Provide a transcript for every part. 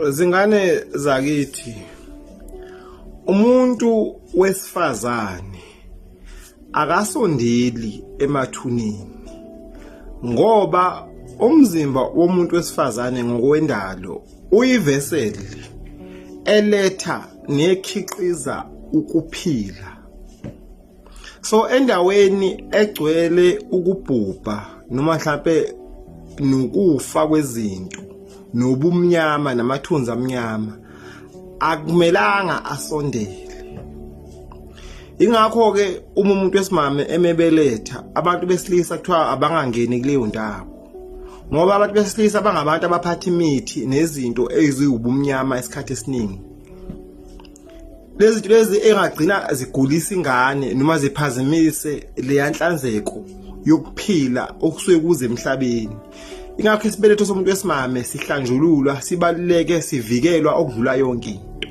Zingane zakithi, umuntu wesifazane akasondeli emathuneni ngoba umzimba womuntu wesifazane ngokwendalo uyiveseli eletha nekhiqiza ukuphila. So endaweni egcwele ukubhubha noma mhlawumbe nokufa kwezinto nobumnyama namathunzi amnyama akumelanga asondele. Ingakho ke uma umuntu wesimame emebeletha abantu besilisa kuthiwa abangangeni kuleyo ndawo ngoba abantu besilisa bangabantu abaphatha imithi nezinto eziyubumnyama esikhathi esiningi. Lezi zinto lezi engagcina zigulisa ingane noma ziphazimise leyanhlanzeko yokuphila okusuke kuze emhlabeni. Ingakho isibeletho somuntu wesimame sihlanjululwa sibaluleke sivikelwa okudlula yonke into.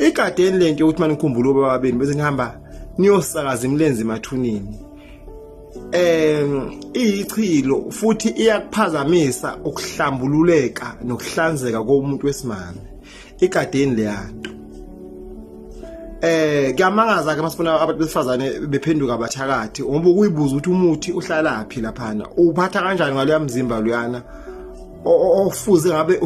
Ikadeni lento ukuthi manje ukhumbule obababeni bese ngihamba niyosakaza imilenze emathuneni. Iyichilo futhi iyakuphazamisa ukuhlambululeka nokuhlanzeka komuntu wesimame. Ikadeni leyanto. Kuyamangaza ke masifuna abantu besifazane bephenduka abathakathi ngoba ukuyibuza ukuthi umuthi uhlala phi laphana uphatha kanjani ngalo yamzimba luyana ofuze ngabe